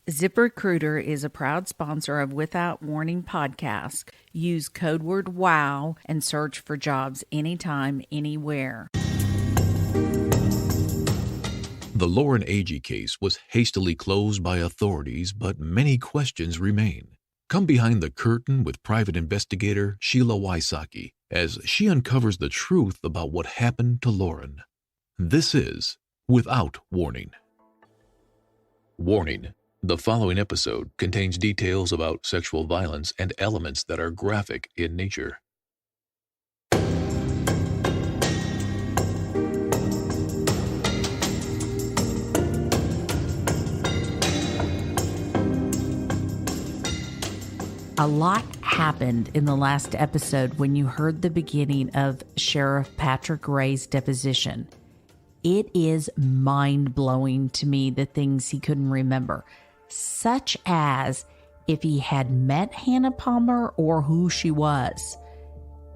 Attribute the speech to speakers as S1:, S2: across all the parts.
S1: ZipRecruiter is a proud sponsor of Without Warning podcast. Use code word WOW and search for jobs anytime, anywhere.
S2: The Lauren Agee case was hastily closed by authorities, but many questions remain. Come behind the curtain with private investigator Sheila Wysocki as she uncovers the truth about what happened to Lauren. This is Without Warning. Warning: the following episode contains details about sexual violence and elements that are graphic in nature.
S1: A lot happened in the last episode when you heard the beginning of Sheriff Patrick Ray's deposition. It is mind-blowing to me the things he couldn't remember, such as if he had met Hannah Palmer or who she was.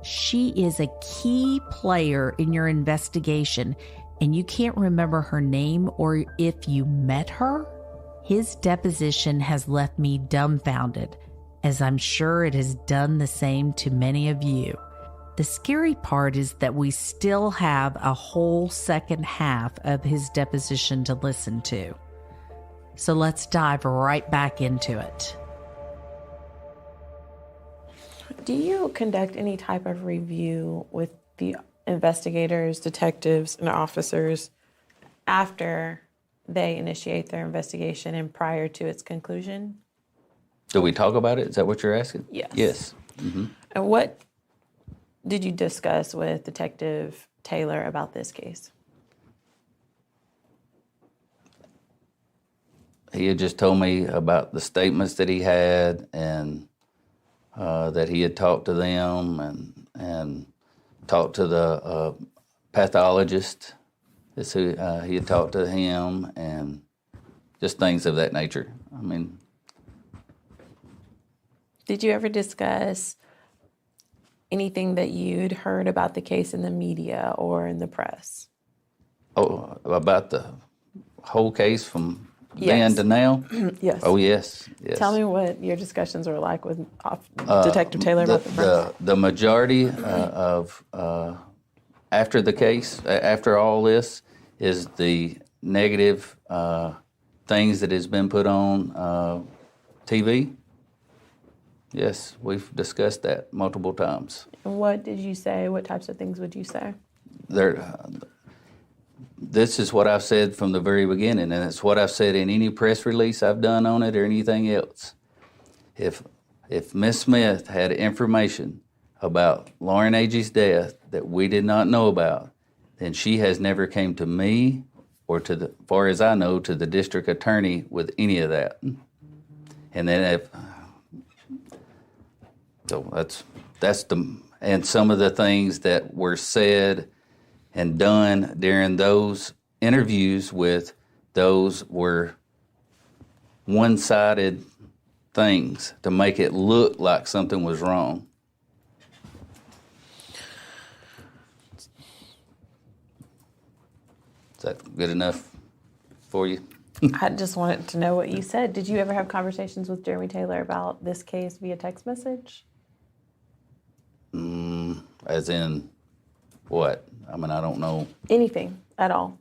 S1: She is a key player in your investigation, and you can't remember her name or if you met her? His deposition has left me dumbfounded, as I'm sure it has done the same to many of you. The scary part is that we still have a whole second half of his deposition to listen to. So let's dive right back into it.
S3: Do you conduct any type of review with the investigators, detectives, and officers after they initiate their investigation and prior to its conclusion?
S4: Do we talk about it? Is that what you're asking?
S3: Yes.
S4: Yes. Mm-hmm.
S3: And what did you discuss with Detective Taylor about this case?
S4: He had just told me about the statements that he had and that he had talked to them and talked to the pathologist. He had talked to him and just things of that nature. I mean,
S3: did you ever discuss anything that you'd heard about the case in the media or in the press?
S4: Oh, about the whole case from
S3: Yes.
S4: then to now?
S3: Yes.
S4: Oh, yes.
S3: Tell me what your discussions were like with Detective Taylor about the press.
S4: The majority of after the case, after all this, is the negative things that has been put on TV. Yes, we've discussed that multiple times.
S3: And what did you say? What types of things would you say?
S4: This is what I've said from the very beginning, and it's what I've said in any press release I've done on it or anything else. If Miss Smith had information about Lauren Agee's death that we did not know about, then she has never came to me or to the, far as I know, to the district attorney with any of that. And then and some of the things that were said and done during those interviews with those were one-sided things to make it look like something was wrong. Is that good enough for you?
S3: I just wanted to know what you said. Did you ever have conversations with Jeremy Taylor about this case via text message?
S4: As in what? I mean, I don't know.
S3: Anything at all?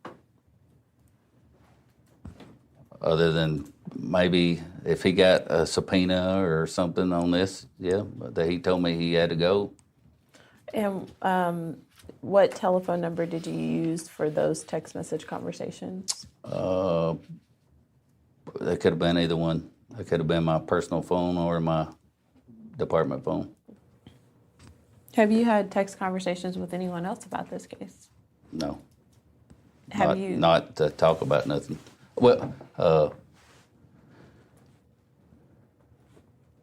S4: Other than maybe if he got a subpoena or something on this, yeah, but he told me he had to go.
S3: And what telephone number did you use for those text message conversations?
S4: They could have been either one. It could have been my personal phone or my department phone.
S3: Have you had text conversations with anyone else about this case?
S4: No.
S3: Have
S4: Not to talk about nothing. Well,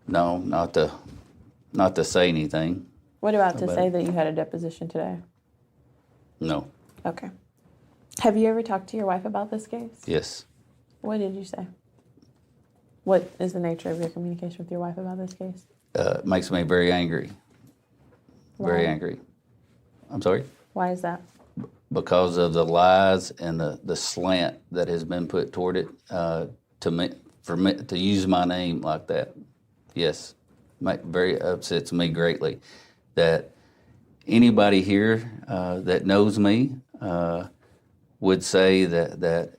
S4: no, not to say anything.
S3: What about to say that you had a deposition today?
S4: No.
S3: Okay. Have you ever talked to your wife about this case?
S4: Yes.
S3: What did you say? What is the nature of your communication with your wife about this case?
S4: It makes me very angry.
S3: Why?
S4: Very angry. I'm sorry?
S3: Why is that?
S4: Because of the lies and the slant that has been put toward it to me, for me to use my name like that, yes, very upsets me greatly. That anybody here that knows me would say that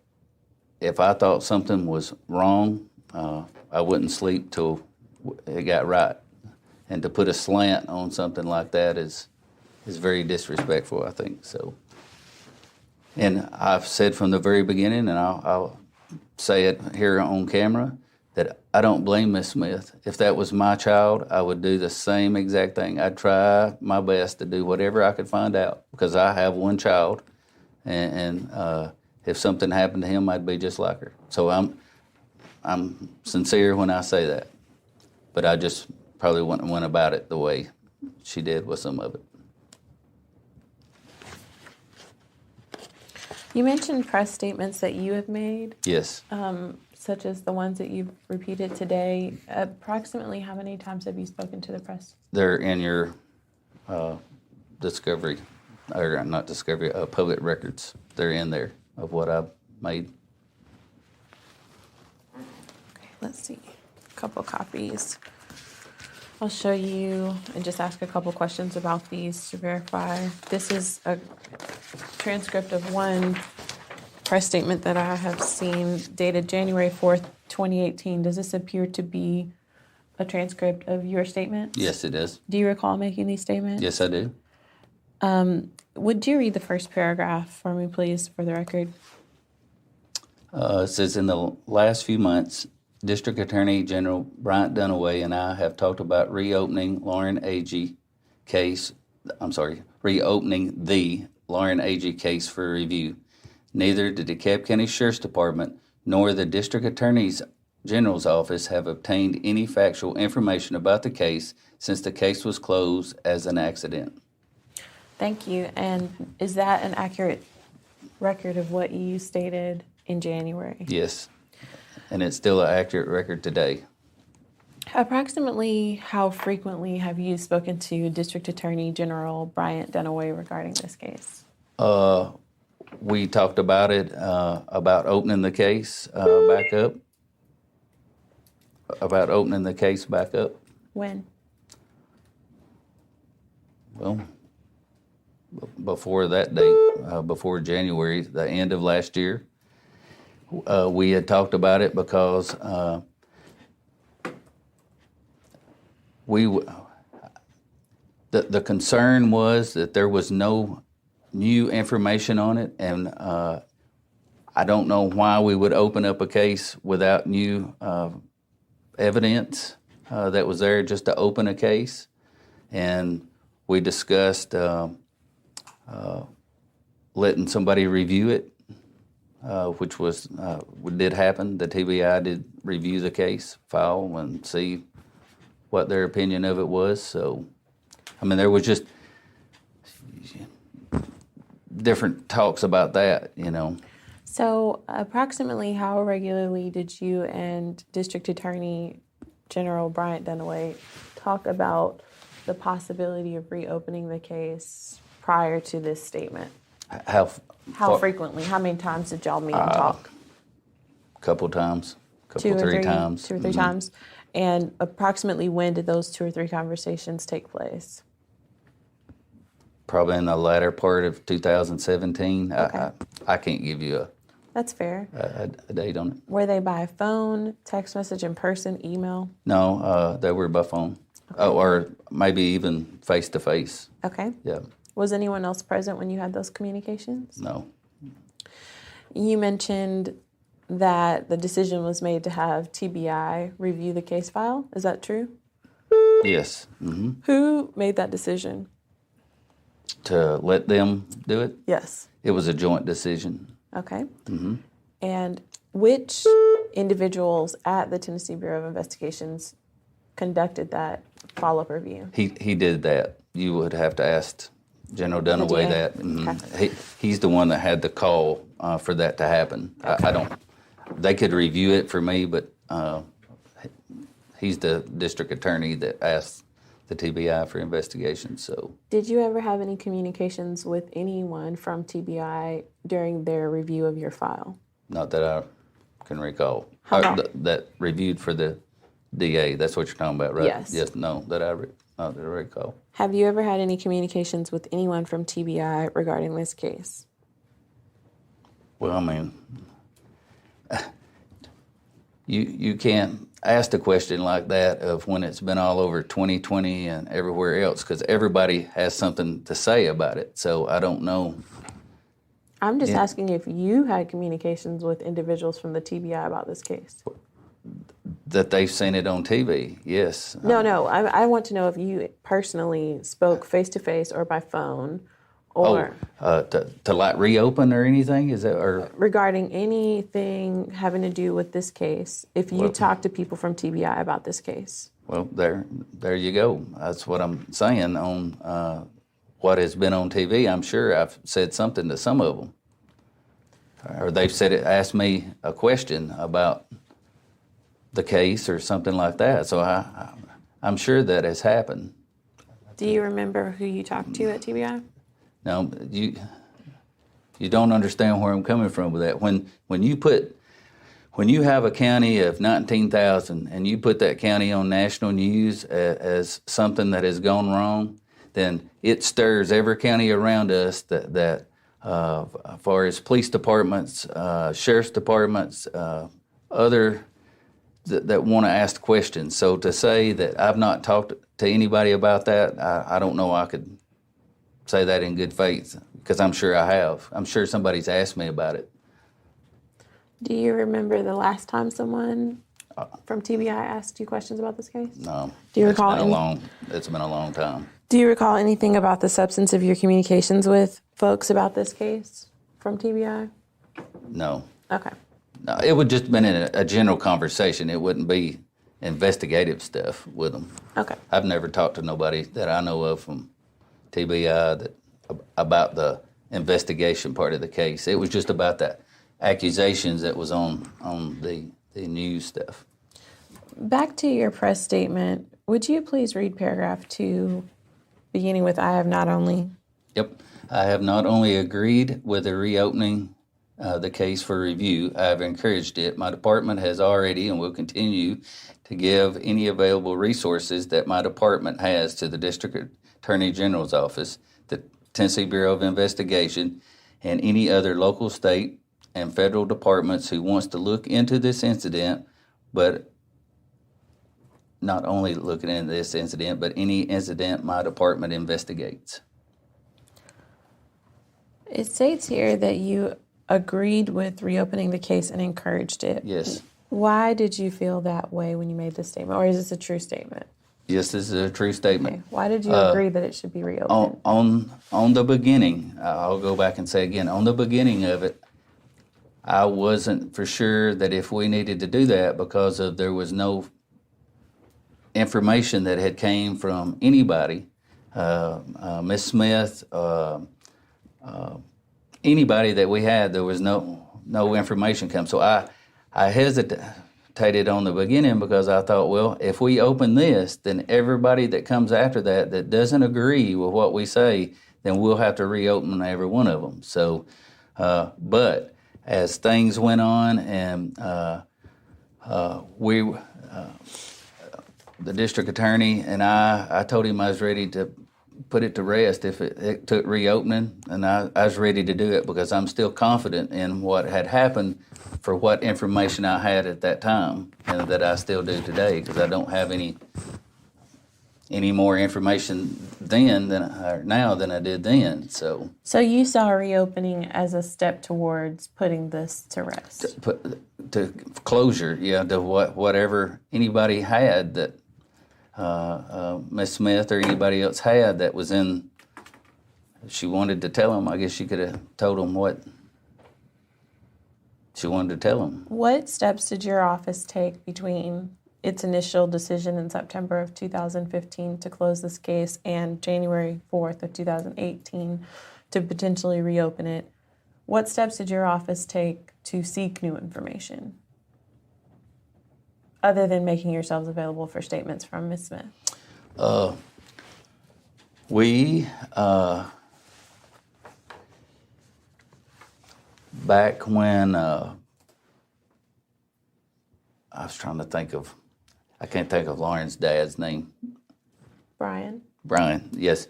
S4: if I thought something was wrong, I wouldn't sleep till it got right. And to put a slant on something like that is very disrespectful, I think. So, and I've said from the very beginning, and I'll say it here on camera, that I don't blame Miss Smith. If that was my child, I would do the same exact thing. I'd try my best to do whatever I could find out, because I have one child, and if something happened to him, I'd be just like her. So I'm sincere when I say that, but I just probably wouldn't have went about it the way she did with some of it.
S3: You mentioned press statements that you have made.
S4: Yes.
S3: Such as the ones that you've repeated today. Approximately how many times have you spoken to the press?
S4: They're in your discovery, or not discovery, public records. They're in there of what I've made.
S3: Okay, let's see. A couple copies. I'll show you and just ask a couple questions about these to verify. This is a transcript of one press statement that I have seen dated January 4th, 2018. Does this appear to be a transcript of your statement?
S4: Yes, it is.
S3: Do you recall making these statements?
S4: Yes, I do.
S3: Would you read the first paragraph for me, please, for the record?
S4: It says, in the last few months, District Attorney General Bryant Dunaway and I have talked about reopening Lauren Agee case. Reopening the Lauren Agee case for review. Neither the DeKalb County Sheriff's Department nor the District Attorney General's Office have obtained any factual information about the case since the case was closed as an accident.
S3: Thank you. And is that an accurate record of what you stated in January?
S4: Yes, and it's still an accurate record today.
S3: Approximately how frequently have you spoken to District Attorney General Bryant Dunaway regarding this case?
S4: We talked about it, about opening the case back up. About opening the case back up.
S3: When?
S4: Well, before that date, before January, the end of last year. We had talked about it because the concern was that there was no new information on it, and I don't know why we would open up a case without new evidence that was there just to open a case. And we discussed letting somebody review it, which was did happen. The TBI did review the case file and see what their opinion of it was. So, I mean, there was just different talks about that, you know.
S3: So approximately how regularly did you and District Attorney General Bryant Dunaway talk about the possibility of reopening the case prior to this statement? How frequently? How many times did y'all meet and talk?
S4: A couple times, three times.
S3: 2 or 3 times. And approximately when did those 2 or 3 conversations take place?
S4: Probably in the latter part of 2017.
S3: Okay.
S4: I can't give you
S3: That's fair.
S4: a date on it.
S3: Were they by phone, text message, in person, email?
S4: No, they were by phone. Okay. Or maybe even face-to-face.
S3: Okay.
S4: Yeah.
S3: Was anyone else present when you had those communications?
S4: No.
S3: You mentioned that the decision was made to have TBI review the case file. Is that true?
S4: Yes. Mm-hmm.
S3: Who made that decision?
S4: To let them do it?
S3: Yes.
S4: It was a joint decision.
S3: Okay.
S4: Mm-hmm.
S3: And which individuals at the Tennessee Bureau of Investigations conducted that follow-up review?
S4: He did that. You would have to ask General Dunaway that. Mm-hmm. Okay. He's the one that had the call for that to happen. Okay. I don't. They could review it for me, but he's the district attorney that asked the TBI for investigation. So,
S3: did you ever have any communications with anyone from TBI during their review of your file?
S4: Not that I can recall.
S3: How about?
S4: That reviewed for the DA. That's what you're talking about, right?
S3: Yes.
S4: Yes. No. That I recall.
S3: Have you ever had any communications with anyone from TBI regarding this case?
S4: Well, I mean, you can't ask a question like that of when it's been all over 2020 and everywhere else, because everybody has something to say about it. So I don't know.
S3: I'm just asking if you had communications with individuals from the TBI about this case.
S4: That they've seen it on TV, yes.
S3: No. I want to know if you personally spoke face-to-face or by phone or
S4: to like reopen or anything? Is that or
S3: regarding anything having to do with this case, if you talked to people from TBI about this case.
S4: Well, there you go. That's what I'm saying on what has been on TV. I'm sure I've said something to some of them. Or they've asked me a question about the case or something like that. So I'm sure that has happened.
S3: Do you remember who you talked to at TBI?
S4: No, you don't understand where I'm coming from with that. When you have a county of 19,000 and you put that county on national news as something that has gone wrong, then it stirs every county around us that as far as police departments, sheriff's departments, other that want to ask questions. So to say that I've not talked to anybody about that, I don't know I could say that in good faith, because I'm sure I have. I'm sure somebody's asked me about it.
S3: Do you remember the last time someone from TBI asked you questions about this case?
S4: No.
S3: Do you recall
S4: It's been a long time.
S3: Do you recall anything about the substance of your communications with folks about this case from TBI?
S4: No.
S3: Okay.
S4: No, it would just been in a general conversation. It wouldn't be investigative stuff with them.
S3: Okay.
S4: I've never talked to nobody that I know of from TBI about the investigation part of the case. It was just about the accusations that was on the news stuff.
S3: Back to your press statement, would you please read paragraph 2, beginning with I have not only...
S4: Yep. I have not only agreed with the reopening the case for review, I have encouraged it. My department has already and will continue to give any available resources that my department has to the District Attorney General's office, the Tennessee Bureau of Investigation, and any other local, state, and federal departments who wants to look into this incident, but not only looking into this incident, but any incident my department investigates.
S3: It states here that you agreed with reopening the case and encouraged it.
S4: Yes.
S3: Why did you feel that way when you made this statement, or is this a true statement?
S4: Yes, this is a true statement.
S3: Okay. Why did you agree that it should be reopened?
S4: On the beginning, I'll go back and say again, on the beginning of it, I wasn't for sure that if we needed to do that because there was no information that had came from anybody, Miss Smith, anybody that we had, there was no information come. So I hesitated on the beginning because I thought, well, if we open this, then everybody that comes after that doesn't agree with what we say, then we'll have to reopen every one of them. So, but as things went on and the district attorney and I told him I was ready to put it to rest if it took reopening, and I was ready to do it because I'm still confident in what had happened for what information I had at that time and that I still do today, because I don't have any more information now than I did then. So
S3: you saw reopening as a step towards putting this to rest?
S4: To closure, yeah, to whatever anybody had that Miss Smith or anybody else had that was in, if she wanted to tell them, I guess she could have told them what she wanted to tell them.
S3: What steps did your office take between its initial decision in September of 2015 to close this case and January 4th of 2018 to potentially reopen it? What steps did your office take to seek new information, other than making yourselves available for statements from Ms. Smith?
S4: We, back when I was trying to think of, I can't think of Lauren's dad's name.
S3: Brian?
S4: Brian, yes.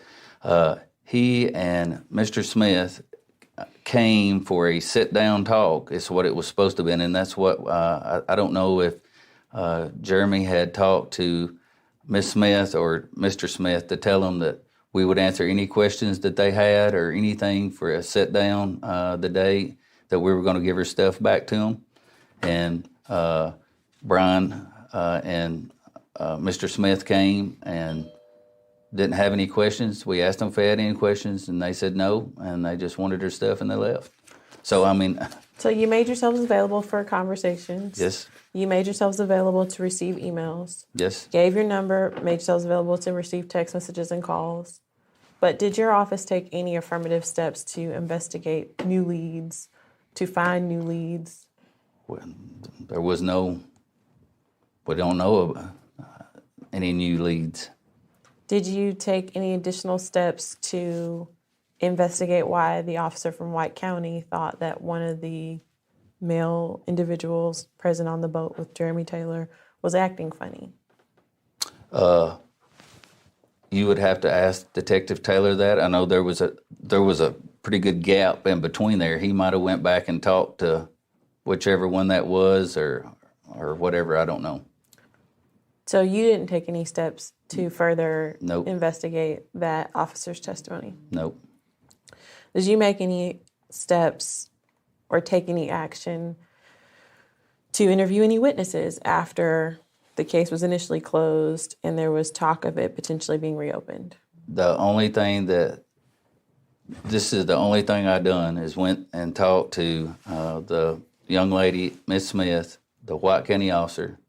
S4: He and Mr. Smith came for a sit-down talk. It's what it was supposed to be, and that's what, I don't know if Jeremy had talked to Miss Smith or Mr. Smith to tell them that we would answer any questions that they had or anything for a sit-down the day that we were going to give her stuff back to them. And Brian and Mr. Smith came and didn't have any questions. We asked them if they had any questions, and they said no, and they just wanted her stuff, and they left. So, I mean...
S3: So you made yourselves available for conversations.
S4: Yes.
S3: You made yourselves available to receive emails.
S4: Yes.
S3: Gave your number, made yourselves available to receive text messages and calls. But did your office take any affirmative steps to investigate new leads, to find new leads?
S4: Well, there was no... We don't know of any new leads.
S3: Did you take any additional steps to investigate why the officer from White County thought that one of the male individuals present on the boat with Jeremy Taylor was acting funny?
S4: You would have to ask Detective Taylor that. I know there was a pretty good gap in between there. He might have went back and talked to whichever one that was or whatever. I don't know.
S3: So you didn't take any steps to further
S4: Nope.
S3: investigate that officer's testimony?
S4: Nope.
S3: Did you make any steps or take any action to interview any witnesses after the case was initially closed and there was talk of it potentially being reopened?
S4: The only thing this is the only thing I done is went and talked to the young lady, Miss Smith, the White County officer.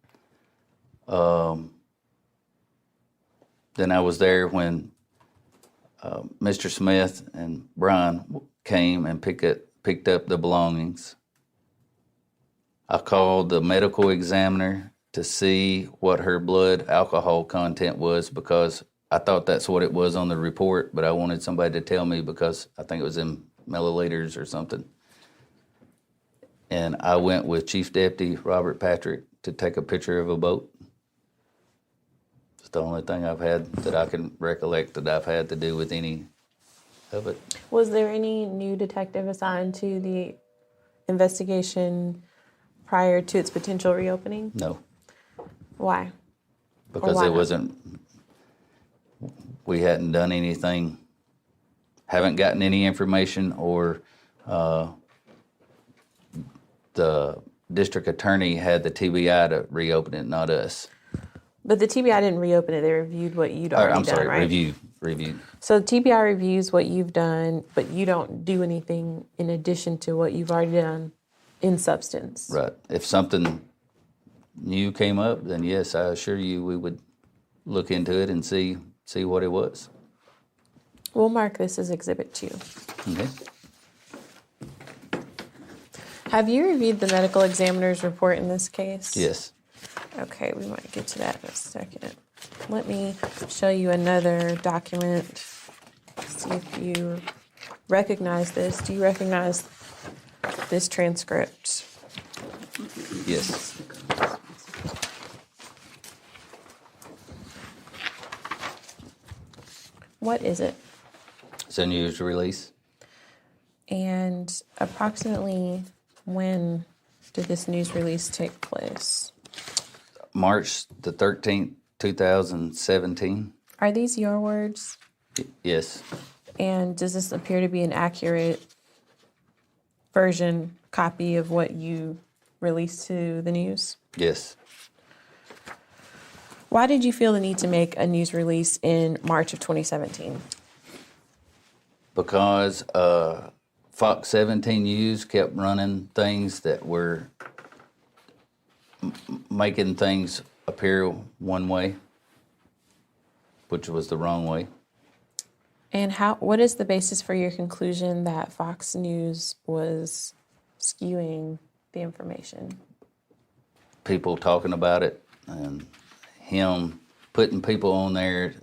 S4: Then I was there when Mr. Smith and Brian came and picked up the belongings. I called the medical examiner to see what her blood alcohol content was because I thought that's what it was on the report, but I wanted somebody to tell me because I think it was in milliliters or something. And I went with Chief Deputy Robert Patrick to take a picture of a boat. It's the only thing I've had that I can recollect that I've had to do with any of it.
S3: Was there any new detective assigned to the investigation prior to its potential reopening?
S4: No.
S3: Why?
S4: Because
S3: why
S4: it
S3: not?
S4: wasn't, we hadn't done anything, haven't gotten any information, or the district attorney had the TBI to reopen it, not us.
S3: But the TBI didn't reopen it. They reviewed what you'd already done, right?
S4: Reviewed.
S3: So the TBI reviews what you've done, but you don't do anything in addition to what you've already done in substance.
S4: Right. If something new came up, then yes, I assure you we would look into it and see what it was.
S3: We'll mark this as Exhibit 2.
S4: Okay.
S3: Have you reviewed the medical examiner's report in this case?
S4: Yes.
S3: Okay, we might get to that in a second. Let me show you another document. See if you recognize this. Do you recognize this transcript?
S4: Yes.
S3: What is it?
S4: It's a news release.
S3: And approximately when did this news release take place?
S4: March the 13th, 2017.
S3: Are these your words?
S4: Yes.
S3: And does this appear to be an accurate copy of what you released to the news?
S4: Yes.
S3: Why did you feel the need to make a news release in March of 2017?
S4: Because Fox 17 News kept running things that were making things appear one way, which was the wrong way.
S3: And what is the basis for your conclusion that Fox News was skewing the information?
S4: People talking about it and him putting people on there,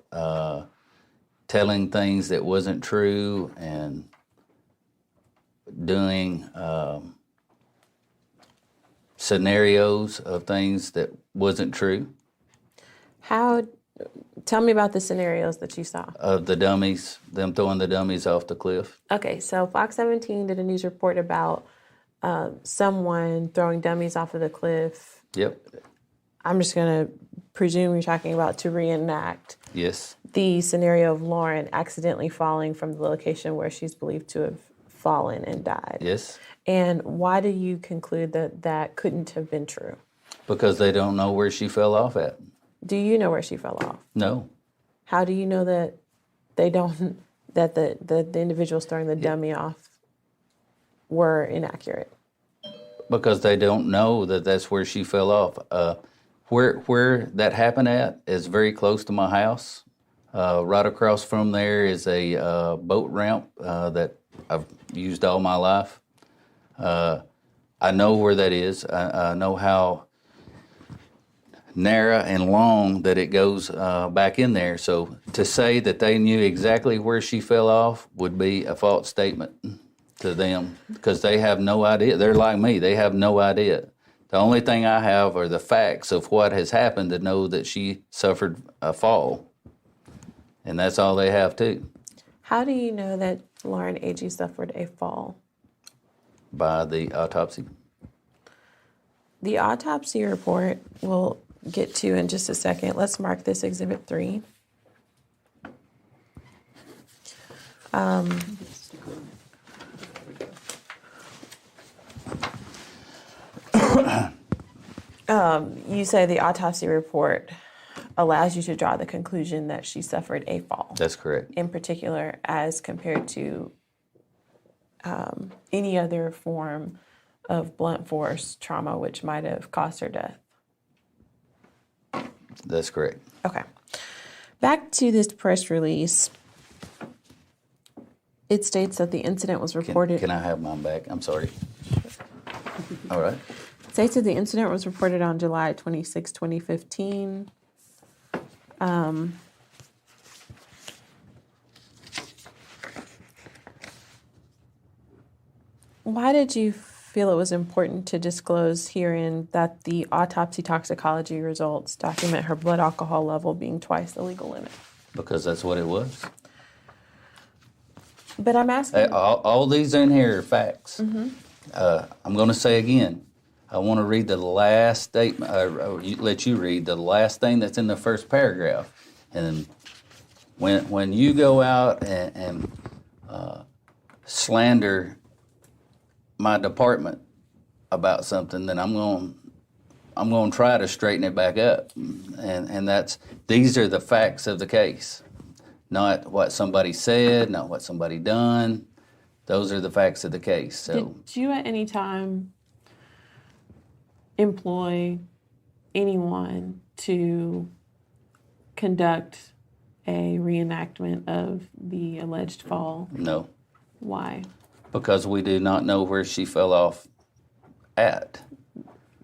S4: telling things that wasn't true and scenarios of things that wasn't true.
S3: Tell me about the scenarios that you saw.
S4: Of the dummies, them throwing the dummies off the cliff.
S3: Okay, so Fox 17 did a news report about someone throwing dummies off of the cliff.
S4: Yep.
S3: I'm just going to presume you're talking about to reenact
S4: Yes.
S3: the scenario of Lauren accidentally falling from the location where she's believed to have fallen and died.
S4: Yes.
S3: And why do you conclude that that couldn't have been true?
S4: Because they don't know where she fell off at.
S3: Do you know where she fell off?
S4: No.
S3: How do you know that they don't, that the individuals throwing the dummy off were inaccurate?
S4: Because they don't know that that's where she fell off. Where that happened at is very close to my house. Right across from there is a boat ramp that I've used all my life. I know where that is. I know how narrow and long that it goes back in there. So to say that they knew exactly where she fell off would be a false statement to them, because they have no idea. They're like me. They have no idea. The only thing I have are the facts of what has happened to know that she suffered a fall. And that's all they have too.
S3: How do you know that Lauren Agee suffered a fall?
S4: By the autopsy.
S3: The autopsy report we'll get to in just a second. Let's mark this Exhibit 3. You say the autopsy report allows you to draw the conclusion that she suffered a fall.
S4: That's correct.
S3: In particular, as compared to any other form of blunt force trauma which might have caused her death.
S4: That's correct.
S3: Okay. Back to this press release. It states that the incident was reported.
S4: Can I have mine back? I'm sorry. All right.
S3: It states that the incident was reported on July 26, 2015. Why did you feel it was important to disclose herein that the autopsy toxicology results document her blood alcohol level being twice the legal limit?
S4: Because that's what it was.
S3: But I'm asking...
S4: All these in here are facts.
S3: Mm-hmm.
S4: I'm going to say again, I want to read the last statement, let you read the last thing that's in the first paragraph. And when you go out and slander my department about something, then I'm going to try to straighten it back up. And these are the facts of the case. Not what somebody said, not what somebody done. Those are the facts of the case. So,
S3: did you at any time employ anyone to conduct a reenactment of the alleged fall?
S4: No.
S3: Why?
S4: Because we do not know where she fell off at.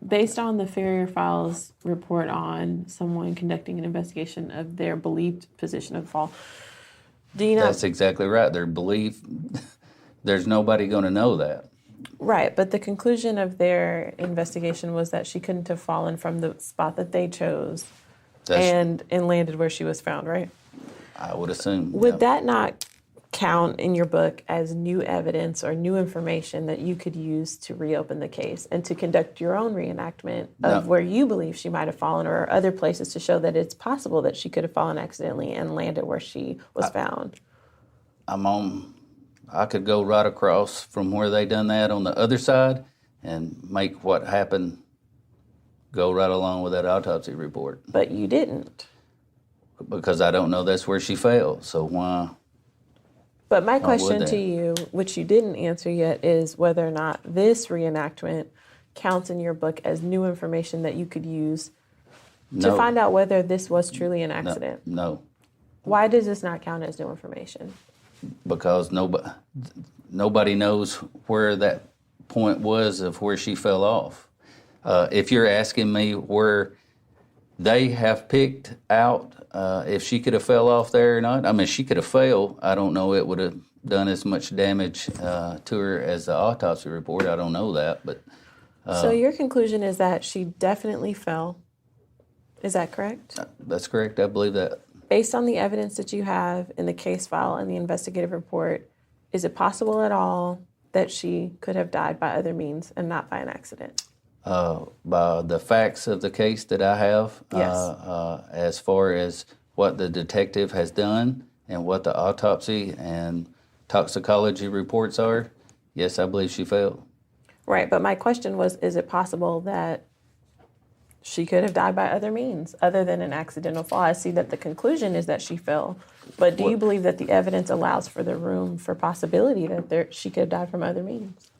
S3: Based on the Farrier Files report on someone conducting an investigation of their believed position of the fall, do you know?
S4: That's exactly right. Their belief, there's nobody going to know that.
S3: Right, but the conclusion of their investigation was that she couldn't have fallen from the spot that they chose and landed where she was found, right?
S4: I would assume.
S3: Would that not count in your book as new evidence or new information that you could use to reopen the case and to conduct your own reenactment of where you believe she might have fallen, or other places to show that it's possible that she could have fallen accidentally and landed where she was found?
S4: I could go right across from where they done that on the other side and make what happened go right along with that autopsy report.
S3: But you didn't.
S4: Because I don't know that's where she fell, so why?
S3: But my question to you, which you didn't answer yet, is whether or not this reenactment counts in your book as new information that you could use to find out whether this was truly an accident.
S4: No.
S3: Why does this not count as new information?
S4: Because nobody knows where that point was of where she fell off. If you're asking me where they have picked out if she could have fell off there or not, I mean, she could have fell. I don't know it would have done as much damage to her as the autopsy report. I don't know that, but
S3: So your conclusion is that she definitely fell. Is that correct?
S4: That's correct. I believe that.
S3: Based on the evidence that you have in the case file and the investigative report, is it possible at all that she could have died by other means and not by an accident?
S4: By the facts of the case that I have,
S3: Yes.
S4: as far as what the detective has done and what the autopsy and toxicology reports are, yes, I believe she fell.
S3: Right, but my question was, is it possible that she could have died by other means other than an accidental fall? I see that the conclusion is that she fell, but do you believe that the evidence allows for the room for possibility that she could have died from other means?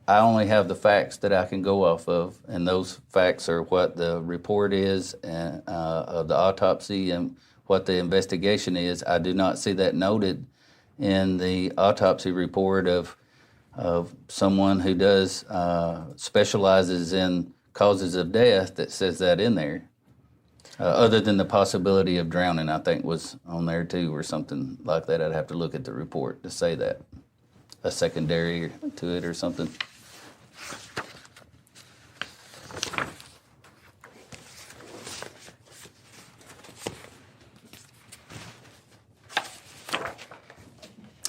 S4: I only have the facts that I can go off of, and those facts are what the report is and, of the autopsy and what the investigation is. I do not see that noted in the autopsy report of someone who does specializes in causes of death that says that in there. Other than the possibility of drowning, I think was on there too, or something like that. I'd have to look at the report to say that. A secondary to it or something.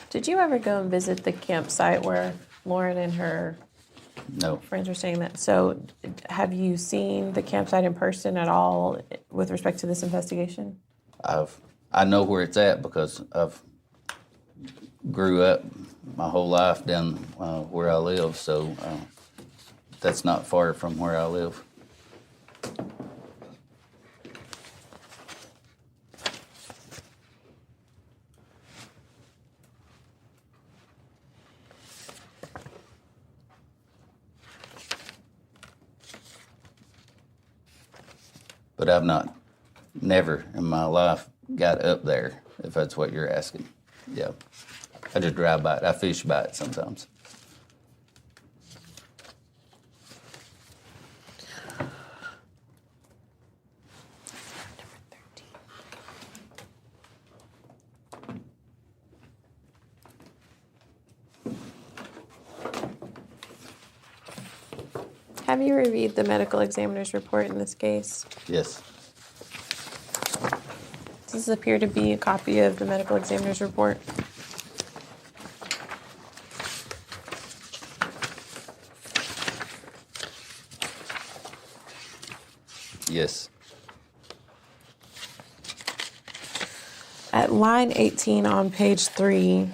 S3: Did you ever go and visit the campsite where Lauren and her
S4: No.
S3: friends were staying at? So have you seen the campsite in person at all with respect to this investigation?
S4: I know where it's at because I've grew up my whole life down where I live, so that's not far from where I live. But I've never in my life got up there, if that's what you're asking. Yeah. I just drive by it. I fish by it sometimes.
S3: Have you reviewed the medical examiner's report in this case?
S4: Yes.
S3: Does this appear to be a copy of the medical examiner's report?
S4: Yes.
S3: At line 18 on page 3,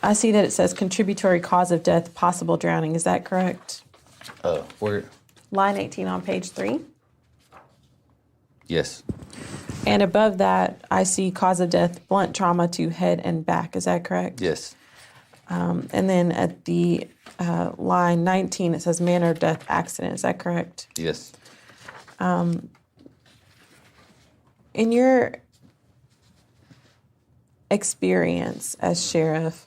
S3: I see that it says contributory cause of death, possible drowning. Is that correct?
S4: Where?
S3: Line 18 on page 3.
S4: Yes.
S3: And above that, I see cause of death, blunt trauma to head and back. Is that correct?
S4: Yes.
S3: And then at the line 19, it says manner of death, accident. Is that correct?
S4: Yes.
S3: In your experience as sheriff,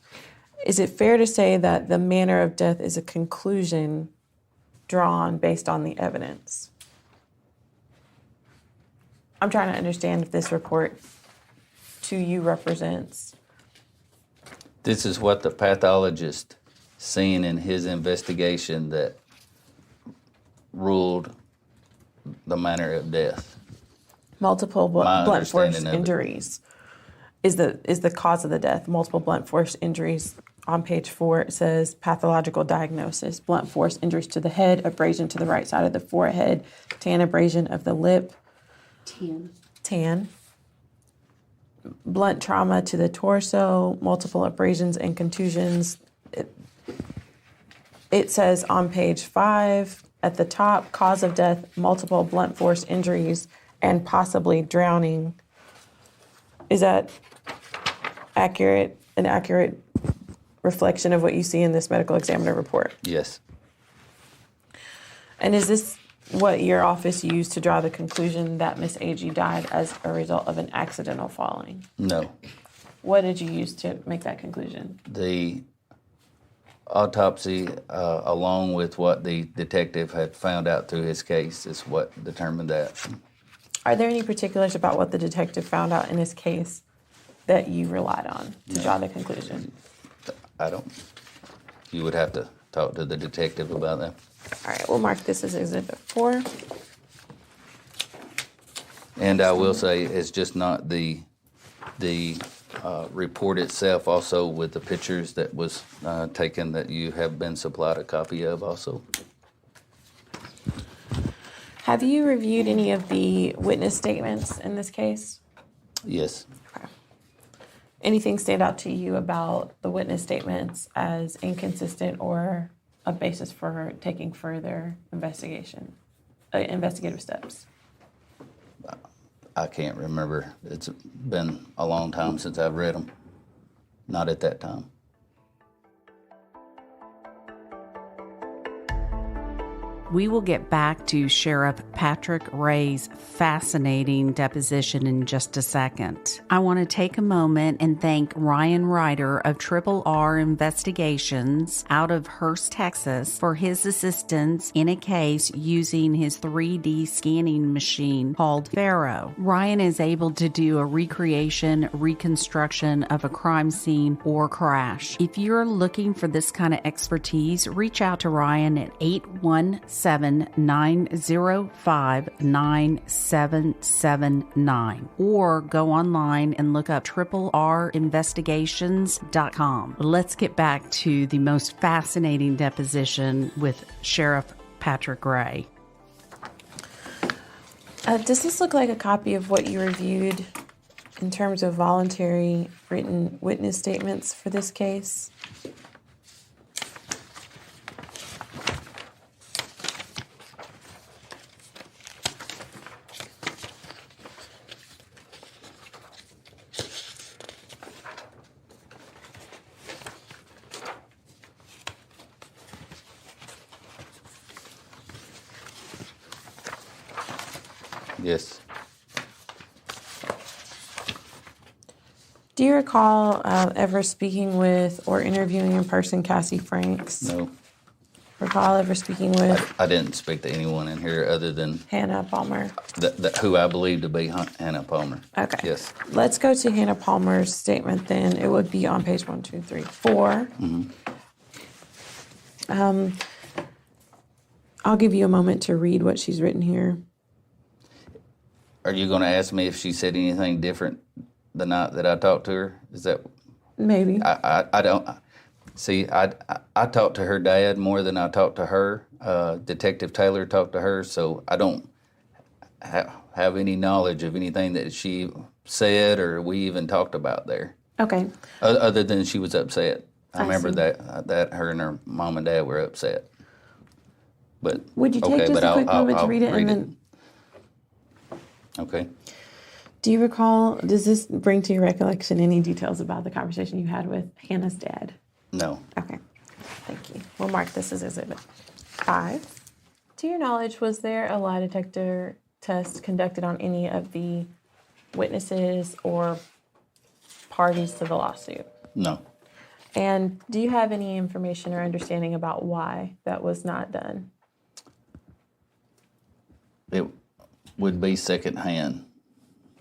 S3: is it fair to say that the manner of death is a conclusion drawn based on the evidence? I'm trying to understand if this report to you represents.
S4: This is what the pathologist seen in his investigation that ruled the manner of death.
S3: Multiple
S4: My
S3: blunt force
S4: understanding of it.
S3: injuries is the cause of the death. Multiple blunt force injuries. On page 4, it says pathological diagnosis: blunt force injuries to the head, abrasion to the right side of the forehead, tan abrasion of the lip. Tan. Blunt trauma to the torso, multiple abrasions and contusions. It says on page 5 at the top, cause of death, multiple blunt force injuries, and possibly drowning. Is that accurate? An accurate reflection of what you see in this medical examiner report?
S4: Yes.
S3: And is this what your office used to draw the conclusion that Miss Agee died as a result of an accidental falling?
S4: No.
S3: What did you use to make that conclusion?
S4: The autopsy, along with what the detective had found out through his case, is what determined that.
S3: Are there any particulars about what the detective found out in his case that you relied on to draw the conclusion?
S4: I don't. You would have to talk to the detective about that.
S3: All right, we'll mark this as Exhibit 4.
S4: And I will say it's just not the report itself, also with the pictures that was taken that you have been supplied a copy of also.
S3: Have you reviewed any of the witness statements in this case?
S4: Yes.
S3: Okay. Anything stand out to you about the witness statements as inconsistent or a basis for taking further investigative steps?
S4: I can't remember. It's been a long time since I've read them. Not at that time.
S1: We will get back to Sheriff Patrick Ray's fascinating deposition in just a second. I want to take a moment and thank Ryan Ryder of Triple R Investigations out of Hurst, Texas, for his assistance in a case using his 3D scanning machine called Pharaoh. Ryan is able to do a reconstruction of a crime scene or crash. If you're looking for this kind of expertise, reach out to Ryan at 817-905-9779 or go online and look up triplerinvestigations.com. Let's get back to the most fascinating deposition with Sheriff Patrick Ray.
S3: Does this look like a copy of what you reviewed in terms of voluntary written witness statements for this case?
S4: Yes.
S3: Do you recall ever speaking with or interviewing in person Cassie Franks?
S4: No.
S3: Recall ever speaking with
S4: I didn't speak to anyone in here other than
S3: Hannah Palmer?
S4: who I believe to be Hannah Palmer.
S3: Okay.
S4: Yes.
S3: Let's go to Hannah Palmer's statement then. It would be on page 1, 2, 3, 4. I'll give you a moment to read what she's written here.
S4: Are you going to ask me if she said anything different the night that I talked to her? Is that?
S3: Maybe.
S4: I don't. See, I talked to her dad more than I talked to her. Detective Taylor talked to her, so I don't have any knowledge of anything that she said or we even talked about there.
S3: Okay.
S4: Other than she was upset. I remember
S3: see.
S4: that her and her mom and dad were upset. But
S3: Would you take
S4: okay,
S3: just
S4: but
S3: a quick moment to
S4: I'll
S3: read it and then?
S4: Okay.
S3: Do you recall, does this bring to your recollection any details about the conversation you had with Hannah's dad?
S4: No.
S3: Okay, thank you. We'll mark this as Exhibit 5. To your knowledge, was there a lie detector test conducted on any of the witnesses or parties to the lawsuit?
S4: No.
S3: And do you have any information or understanding about why that was not done?
S4: It would be secondhand.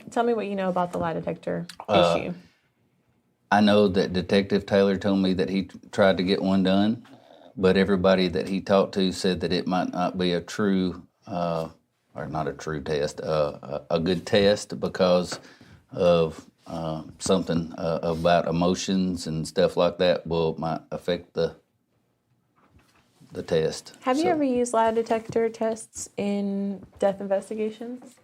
S3: Tell me what you know about the lie detector issue.
S4: I know that Detective Taylor told me that he tried to get one done, but everybody that he talked to said that it might not be a true, or not a true test, a good test because of something about emotions and stuff like that might affect the test.
S3: Have you ever used lie detector tests in death investigations?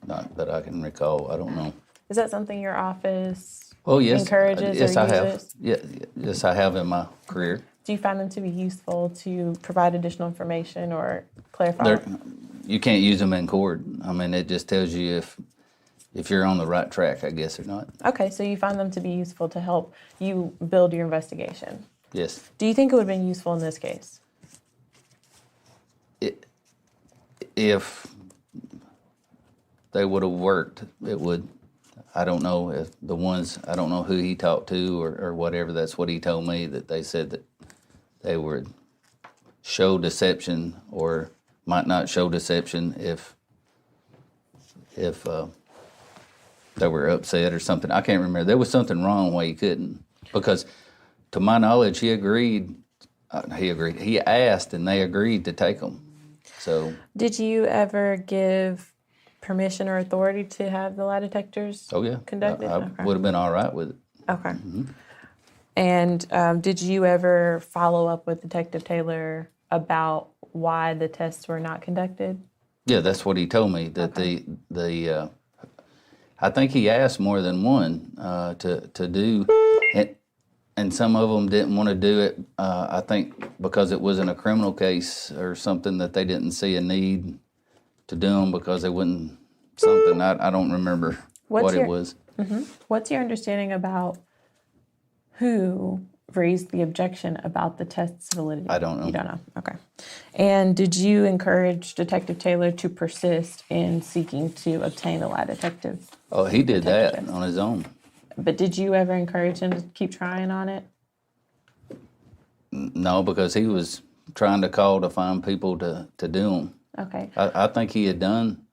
S4: Not that I can recall. I don't know.
S3: Is that something your office
S4: Yes.
S3: encourages
S4: Yes,
S3: or
S4: I have.
S3: uses?
S4: Yes, I have in my career.
S3: Do you find them to be useful to provide additional information or clarify?
S4: You can't use them in court. I mean, it just tells you if you're on the right track, I guess, or not.
S3: Okay, so you find them to be useful to help you build your investigation.
S4: Yes.
S3: Do you think it would have been useful in this case?
S4: If they would have worked, it would. I don't know if the ones, I don't know who he talked to or whatever. That's what he told me, that they said that they would show deception or might not show deception if they were upset or something. I can't remember. There was something wrong why he couldn't. Because to my knowledge, he agreed. He asked, and they agreed to take them. So,
S3: did you ever give permission or authority to have the lie detectors conducted?
S4: I would have been all right with it.
S3: Okay. Mm-hmm. And did you ever follow up with Detective Taylor about why the tests were not conducted?
S4: Yeah, that's what he told me, that I think he asked more than one to do, and some of them didn't want to do it, I think because it wasn't a criminal case or something, that they didn't see a need to do them because they wouldn't, something, I don't remember it was.
S3: Mm-hmm. What's your understanding about who raised the objection about the test's validity?
S4: I don't know.
S3: You don't know? Okay. And did you encourage Detective Taylor to persist in seeking to obtain the lie detective?
S4: Oh, he did that on his own.
S3: But did you ever encourage him to keep trying on it?
S4: No, because he was trying to call to find people to do them.
S3: Okay.
S4: I think he had done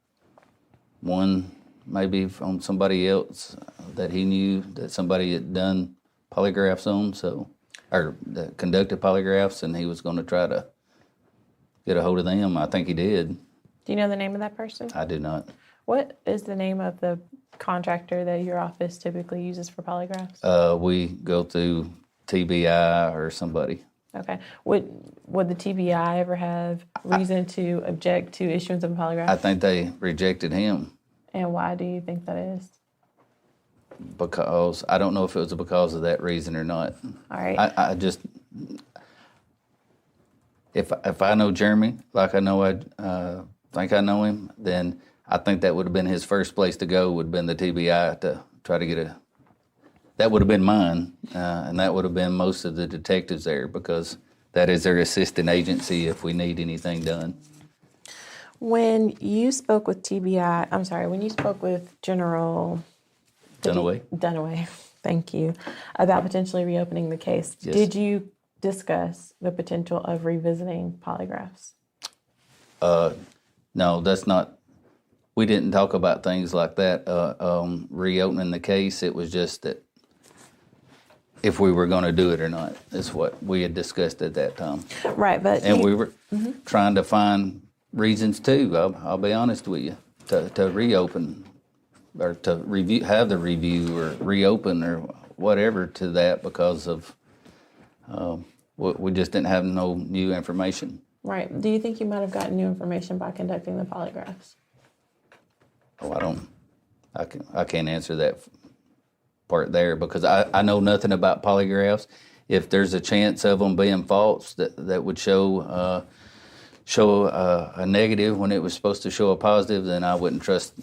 S4: one maybe from somebody else that he knew that somebody had done polygraphs on, or conducted polygraphs, and he was going to try to get a hold of them. I think he did.
S3: Do you know the name of that person?
S4: I do not.
S3: What is the name of the contractor that your office typically uses for polygraphs?
S4: We go through TBI or somebody.
S3: Okay. Would the TBI ever have reason to object to issuance of a polygraph?
S4: I think they rejected him.
S3: And why do you think that is?
S4: Because I don't know if it was because of that reason or not.
S3: All right.
S4: I just, if I know Jeremy like I know think I know him, then I think that would have been his first place to go. Would have been the TBI to try to get that would have been mine, and that would have been most of the detectives there, because that is their assistant agency if we need anything done.
S3: When you spoke with when you spoke with General Dunaway, thank you, about potentially reopening the case,
S4: yes.
S3: Did you discuss the potential of revisiting polygraphs?
S4: No, that's not. We didn't talk about things like that. Reopening the case, it was just that if we were going to do it or not is what we had discussed at that time.
S3: Right,
S4: and we were trying to find reasons too. I'll be honest with you, to reopen or to have the review or reopen or whatever to that, because of we just didn't have no new information.
S3: Right. Do you think you might have gotten new information by conducting the polygraphs?
S4: Oh, I can't answer that part there, because I know nothing about polygraphs. If there's a chance of them being false that would show a negative when it was supposed to show a positive, then I wouldn't trust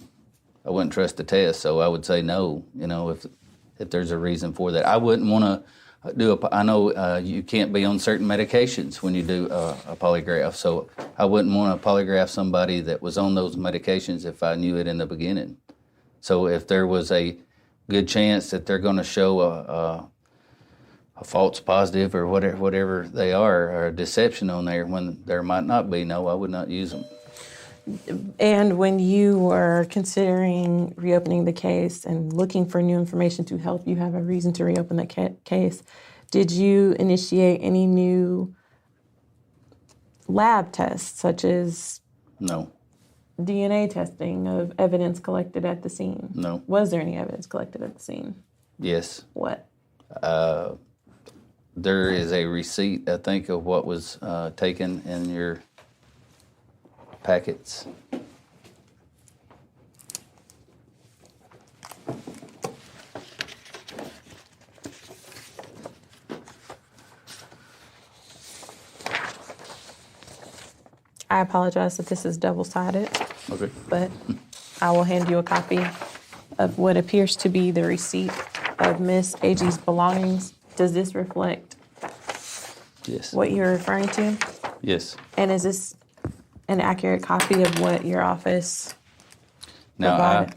S4: the test. So I would say no. If there's a reason for that, I wouldn't want to do I know you can't be on certain medications when you do a polygraph. So I wouldn't want to polygraph somebody that was on those medications if I knew it in the beginning. So if there was a good chance that they're going to show a false positive or whatever they are, or a deception on there when there might not be, no, I would not use them.
S3: And when you were considering reopening the case and looking for new information to help you have a reason to reopen the case, did you initiate any new lab tests, such as
S4: No.
S3: DNA testing of evidence collected at the scene?
S4: No.
S3: Was there any evidence collected at the scene?
S4: Yes.
S3: What?
S4: There is a receipt, I think, of what was taken in your packets.
S3: I apologize if this is double-sided.
S4: Okay.
S3: But I will hand you a copy of what appears to be the receipt of Miss Agee's belongings. Does this reflect
S4: Yes.
S3: what you're referring to?
S4: Yes.
S3: And is this an accurate copy of what your office
S4: Now,
S3: provided?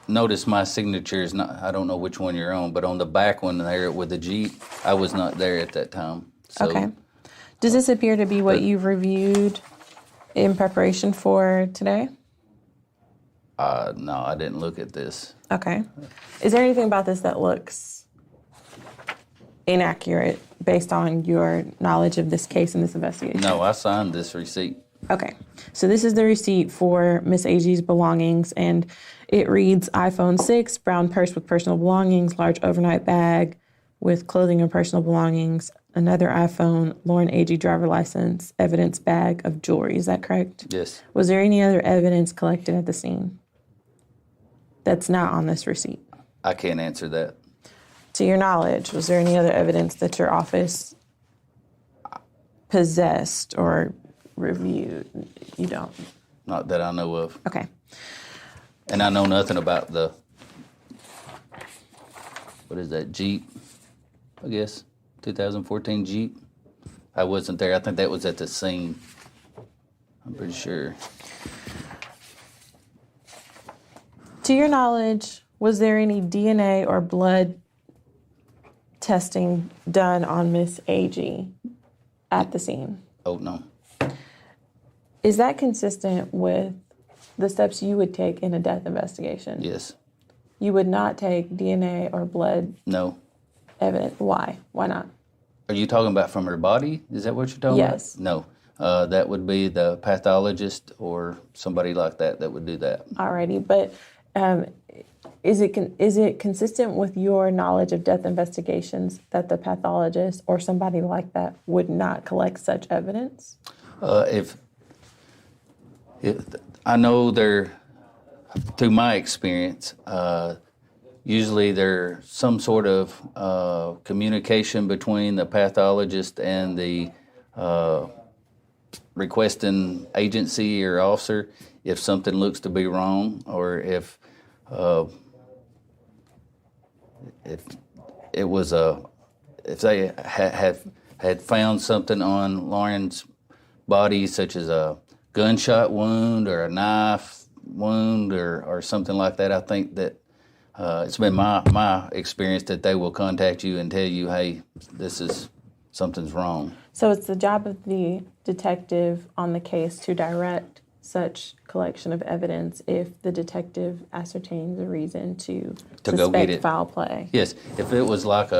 S4: Notice my signature is not, I don't know which one you're on, but on the back one there with the Jeep, I was not there at that time. So,
S3: Okay. Does this appear to be what you've reviewed in preparation for today?
S4: No, I didn't look at this.
S3: Okay. Is there anything about this that looks inaccurate based on your knowledge of this case and this investigation?
S4: No, I signed this receipt.
S3: Okay. So this is the receipt for Miss Agee's belongings, and it reads iPhone 6, brown purse with personal belongings, large overnight bag with clothing and personal belongings, another iPhone, Lauren Agee driver license, evidence bag of jewelry. Is that correct?
S4: Yes.
S3: Was there any other evidence collected at the scene that's not on this receipt?
S4: I can't answer that.
S3: To your knowledge, was there any other evidence that your office possessed or reviewed? You don't?
S4: Not that I know of.
S3: Okay.
S4: And I know nothing about the, what is that, Jeep, I guess, 2014 Jeep. I wasn't there. I think that was at the scene. I'm pretty sure.
S3: To your knowledge, was there any DNA or blood testing done on Miss Agee at the scene?
S4: Oh, no.
S3: Is that consistent with the steps you would take in a death investigation?
S4: Yes.
S3: You would not take DNA or blood
S4: No.
S3: evidence. Why? Why not?
S4: Are you talking about from her body? Is that what you're talking
S3: Yes.
S4: about? No. That would be the pathologist or somebody like that that would do that.
S3: Alrighty, but is it consistent with your knowledge of death investigations that the pathologist or somebody like that would not collect such evidence?
S4: If I know through my experience, usually there's some sort of communication between the pathologist and the requesting agency or officer if something looks to be wrong, or if it was if they had found something on Lauren's body, such as a gunshot wound or a knife wound or something like that. I think that it's been my experience that they will contact you and tell you, hey, something's wrong.
S3: So it's the job of the detective on the case to direct such collection of evidence if the detective ascertains a reason to
S4: go
S3: suspect
S4: get it.
S3: Foul play.
S4: Yes, if it was like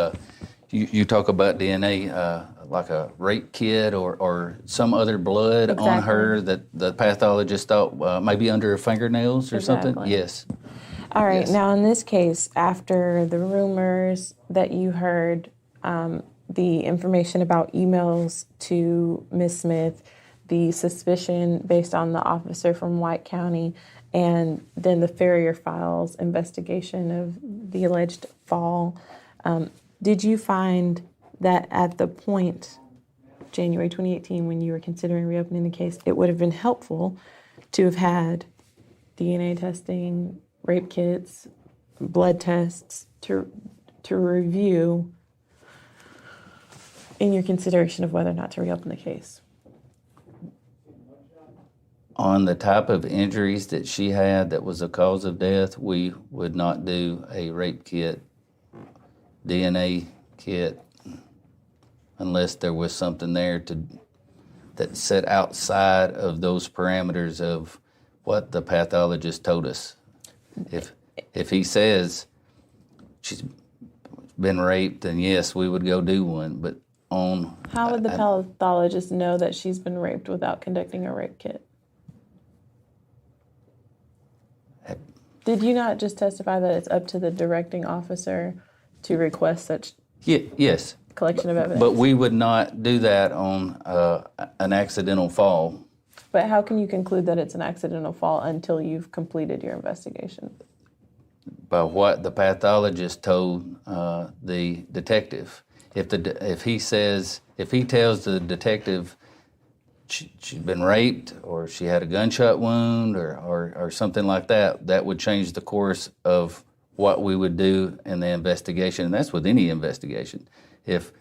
S4: you talk about DNA, like a rape kit or some other blood on
S3: Exactly.
S4: her that the pathologist thought maybe under her fingernails or something.
S3: Exactly.
S4: Yes.
S3: All right.
S4: Yes.
S3: Now, in this case, after the rumors that you heard, the information about emails to Ms. Smith, the suspicion based on the officer from White County, and then the Farrier Files investigation of the alleged fall, did you find that at the point, January 2018, when you were considering reopening the case, it would have been helpful to have had DNA testing, rape kits, blood tests to review in your consideration of whether or not to reopen the case?
S4: On the type of injuries that she had that was a cause of death, we would not do a rape kit, DNA kit, unless there was something there that set outside of those parameters of what the pathologist told us. If he says she's been raped, then yes, we would go do one. But
S3: how would the pathologist know that she's been raped without conducting a rape kit? Did you not just testify that it's up to the directing officer to request such
S4: yes,
S3: collection of evidence?
S4: but we would not do that on an accidental fall.
S3: But how can you conclude that it's an accidental fall until you've completed your investigation?
S4: By what the pathologist told the detective. If he tells the detective she's been raped or she had a gunshot wound or something like that, that would change the course of what we would do in the investigation. And that's with any investigation. If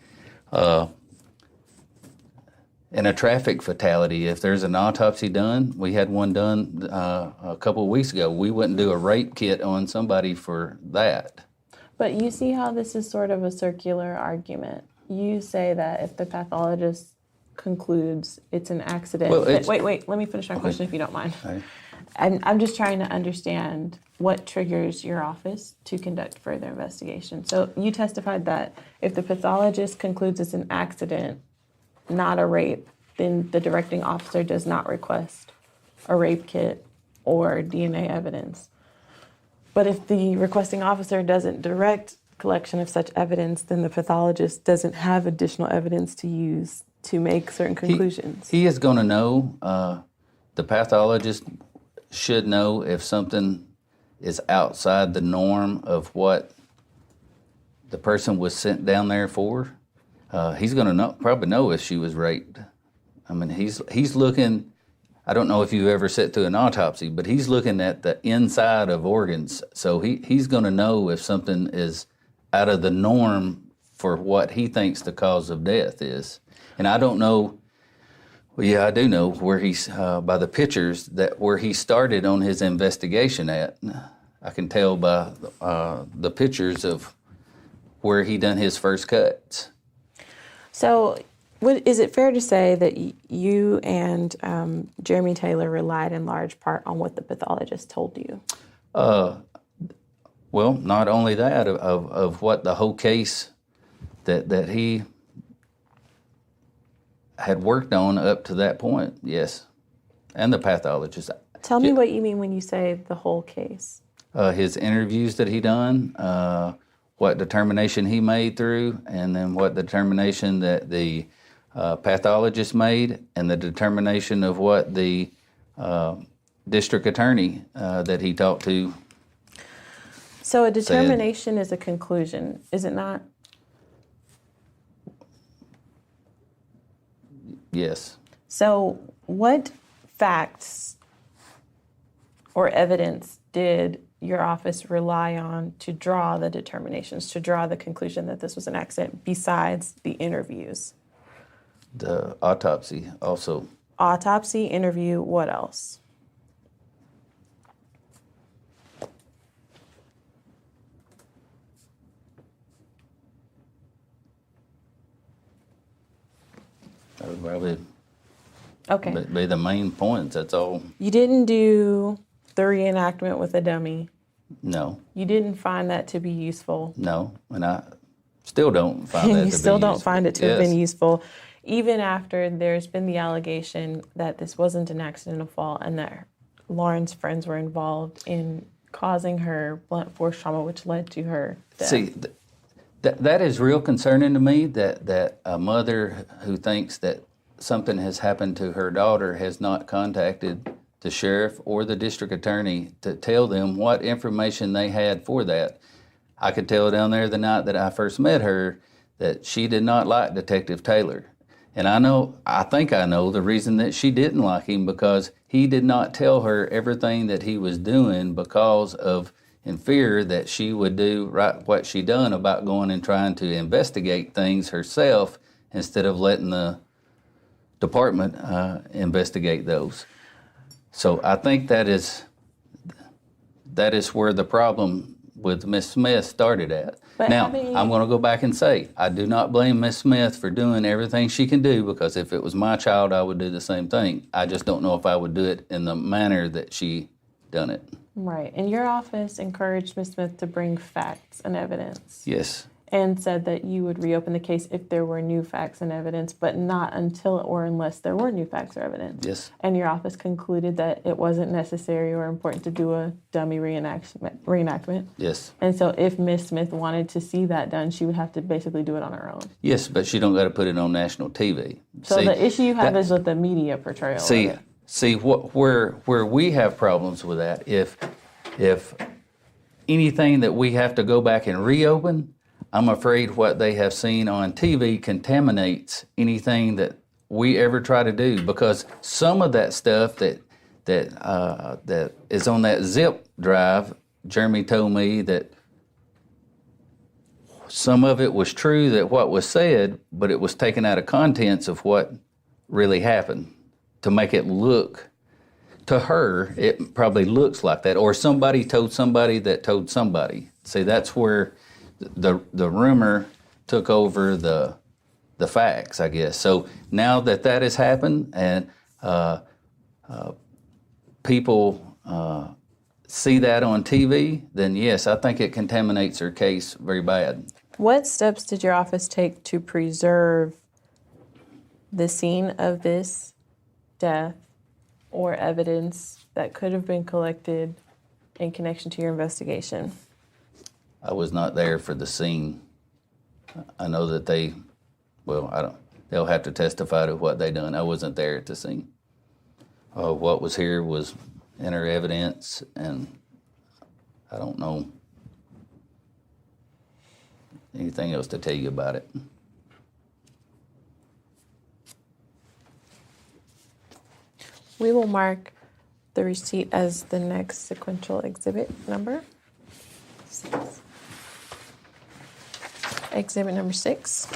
S4: in a traffic fatality, if there's an autopsy done, we had one done a couple of weeks ago, we wouldn't do a rape kit on somebody for that.
S3: But you see how this is sort of a circular argument. You say that if the pathologist concludes it's an accident.
S4: Well,
S3: Wait, let me finish my question if you don't mind.
S4: Okay.
S3: I'm just trying to understand what triggers your office to conduct further investigation. So you testified that if the pathologist concludes it's an accident, not a rape, then the directing officer does not request a rape kit or DNA evidence. But if the requesting officer doesn't direct collection of such evidence, then the pathologist doesn't have additional evidence to use to make certain conclusions.
S4: He is going to know, the pathologist should know if something is outside the norm of what the person was sent down there for. He's going to probably know if she was raped. I mean, he's looking. I don't know if you ever sat through an autopsy, but he's looking at the inside of organs. So he's going to know if something is out of the norm for what he thinks the cause of death is. And I don't know. Well, yeah, I do know where he's by the pictures that where he started on his investigation at. I can tell by the pictures of where he done his first cuts.
S3: So, is it fair to say that you and Jeremy Taylor relied in large part on what the pathologist told you?
S4: Well, not only that, of what the whole case that he had worked on up to that point, yes, and the pathologist.
S3: Tell me what you mean when you say the whole case.
S4: His interviews that he done, what determination he made through, and then what determination that the pathologist made, and the determination of what the district attorney that he talked to.
S3: So a determination is a conclusion, is it not?
S4: Yes.
S3: So what facts or evidence did your office rely on to draw the determinations, to draw the conclusion that this was an accident besides the interviews?
S4: The autopsy also.
S3: Autopsy, interview, what else?
S4: That would probably
S3: Okay.
S4: be the main points, that's all.
S3: You didn't do the reenactment with a dummy.
S4: No.
S3: You didn't find that to be useful.
S4: No, and I still don't find that to be
S3: You still don't
S4: useful.
S3: find it to have
S4: Yes.
S3: been useful, even after there's been the allegation that this wasn't an accidental fall and that Lauren's friends were involved in causing her blunt force trauma, which led to her death.
S4: See, that is real concerning to me, that a mother who thinks that something has happened to her daughter has not contacted the sheriff or the district attorney to tell them what information they had for that. I could tell down there the night that I first met her that she did not like Detective Taylor. And I think I know the reason that she didn't like him, because he did not tell her everything that he was doing because of, in fear that she would do right what she done about going and trying to investigate things herself instead of letting the department investigate those. So I think that is where the problem with Miss Smith started at.
S3: But
S4: now,
S3: having...
S4: I'm going to go back and say, I do not blame Miss Smith for doing everything she can do, because if it was my child, I would do the same thing. I just don't know if I would do it in the manner that she done it.
S3: Right. And your office encouraged Ms. Smith to bring facts and evidence.
S4: Yes.
S3: And said that you would reopen the case if there were new facts and evidence, but not until or unless there were new facts or evidence.
S4: Yes.
S3: And your office concluded that it wasn't necessary or important to do a dummy reenactment.
S4: Yes.
S3: And so if Ms. Smith wanted to see that done, she would have to basically do it on her own.
S4: Yes, but she don't got to put it on national TV.
S3: So the issue you have is with the media portrayal of it.
S4: See where we have problems with that, if anything that we have to go back and reopen, I'm afraid what they have seen on TV contaminates anything that we ever try to do, because some of that stuff that is on that zip drive, Jeremy told me that some of it was true, that what was said, but it was taken out of contents of what really happened to make it look, to her, it probably looks like that, or somebody told somebody that told somebody. See, that's where the rumor took over the facts, I guess. So now that has happened, and people see that on TV, then yes, I think it contaminates her case very bad.
S3: What steps did your office take to preserve the scene of this death or evidence that could have been collected in connection to your investigation?
S4: I was not there for the scene. I know that they'll have to testify to what they done. I wasn't there at the scene. What was here was in her evidence, and I don't know anything else to tell you about it.
S3: We will mark the receipt as the next sequential exhibit number. 6. Exhibit number 6.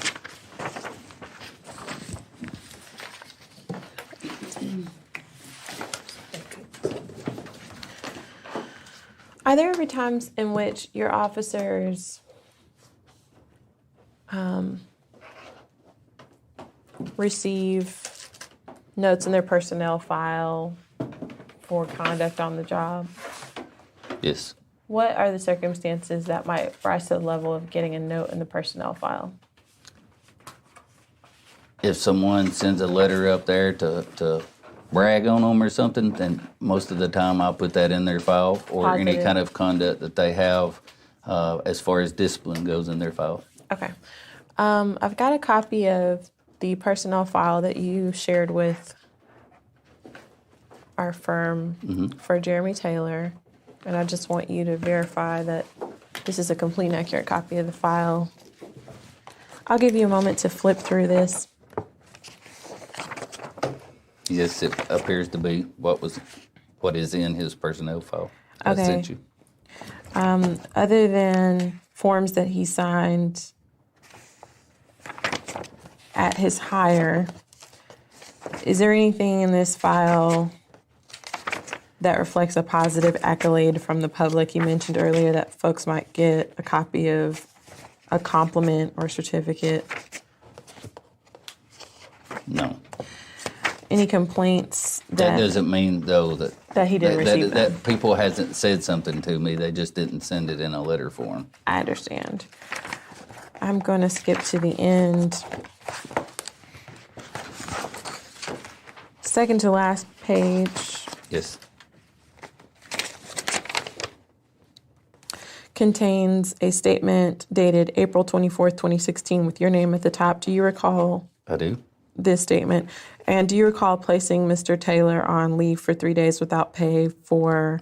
S3: Are there ever times in which your officers receive notes in their personnel file for conduct on the job?
S4: Yes.
S3: What are the circumstances that might rise to the level of getting a note in the personnel file?
S4: If someone sends a letter up there to brag on them or something, then most of the time I'll put that in their file, or any
S3: Positive.
S4: kind of conduct that they have as far as discipline goes in their file.
S3: Okay. I've got a copy of the personnel file that you shared with our firm for Jeremy Taylor, and I just want you to verify that this is a complete and accurate copy of the file. I'll give you a moment to flip through this.
S4: Yes, it appears to be what is in his personnel file. I
S3: Okay.
S4: sent you.
S3: Other than forms that he signed at his hire, is there anything in this file that reflects a positive accolade from the public? You mentioned earlier that folks might get a copy of a compliment or certificate.
S4: No.
S3: Any complaints
S4: That doesn't mean, though,
S3: that he didn't receive them?
S4: that people hasn't said something to me. They just didn't send it in a letter form.
S3: I understand. I'm going to skip to the end. Second to last page
S4: Yes.
S3: contains a statement dated April 24th, 2016 with your name at the top. Do you recall
S4: I do.
S3: this statement? And do you recall placing Mr. Taylor on leave for 3 days without pay for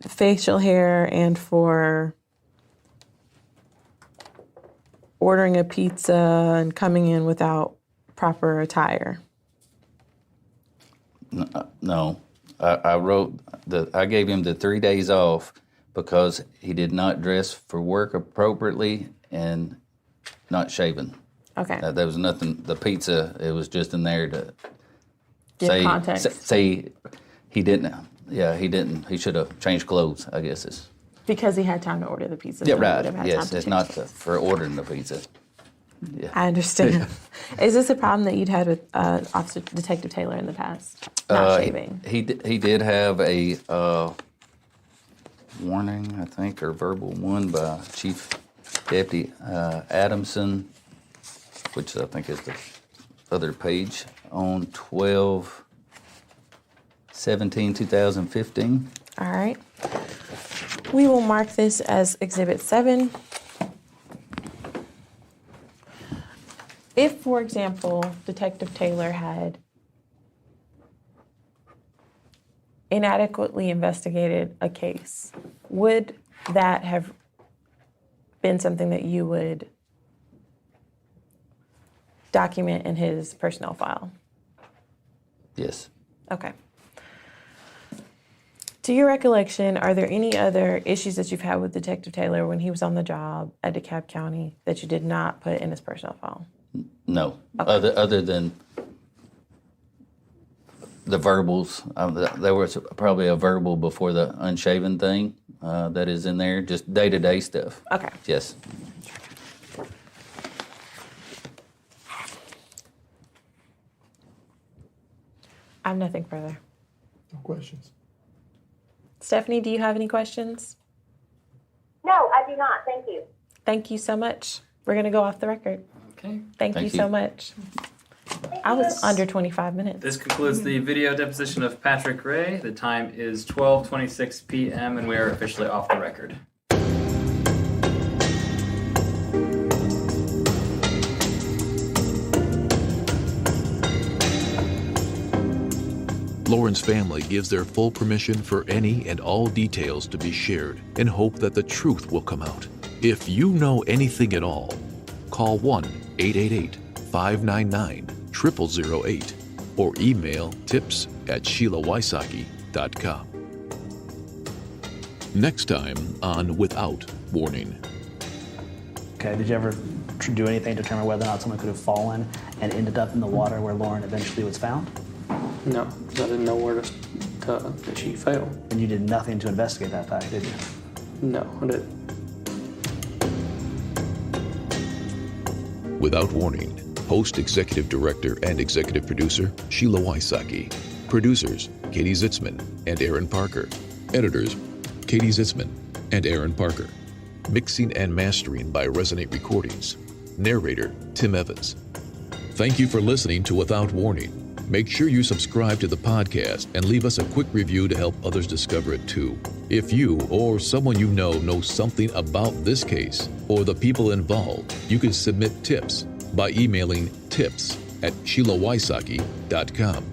S3: facial hair and for ordering a pizza and coming in without proper attire?
S4: No. I gave him the 3 days off because he did not dress for work appropriately and not shaven.
S3: Okay.
S4: There was nothing. The pizza, it was just in there to
S3: Give context.
S4: say he didn't. Yeah, he didn't. He should have changed clothes, I guess.
S3: Because he had time to order the pizza.
S4: Yeah,
S3: so he
S4: right.
S3: would have had
S4: Yes,
S3: time to
S4: it's
S3: change.
S4: not for ordering the pizza. Yeah.
S3: I understand. Is this a problem that you'd had with Officer Detective Taylor in the past? Not shaving.
S4: He did have a warning, I think, or verbal one by Chief Deputy Adamson, which I think is the other page, on 12/17/2015.
S3: All right. We will mark this as Exhibit 7. If, for example, Detective Taylor had inadequately investigated a case, would that have been something that you would document in his personnel file?
S4: Yes.
S3: Okay. To your recollection, are there any other issues that you've had with Detective Taylor when he was on the job at DeKalb County that you did not put in his personnel file?
S4: No. Other than the verbals, there was probably a verbal before the unshaven thing that is in there, just day-to-day stuff.
S3: Okay. I have nothing further.
S5: No questions.
S3: Stephanie, do you have any questions?
S6: No, I do not. Thank you.
S3: Thank you so much. We're going to go off the record.
S7: Okay.
S3: Thank you so much. I was under 25 minutes.
S7: This concludes the video deposition of Patrick Ray. The time is 12:26 p.m. and we are officially off the record.
S2: Lauren's family gives their full permission for any and all details to be shared in hope that the truth will come out. If you know anything at all, call 1-888-599-0008 or email tips@SheilaWysocki.com. Next time on Without Warning.
S8: Okay, did you ever do anything to determine whether or not someone could have fallen and ended up in the water where Lauren eventually was found?
S9: No, because I didn't know where that she fell.
S8: And you did nothing to investigate that fact, did you?
S9: No, I didn't.
S2: Without Warning. Host, Executive Director, and Executive Producer, Sheila Wysocki. Producers, Katie Zitzman and Aaron Parker. Editors, Katie Zitzman and Aaron Parker. Mixing and mastering by Resonate Recordings. Narrator, Tim Evans. Thank you for listening to Without Warning. Make sure you subscribe to the podcast and leave us a quick review to help others discover it too. If you or someone you know knows something about this case or the people involved, you can submit tips by emailing tips@SheilaWysocki.com.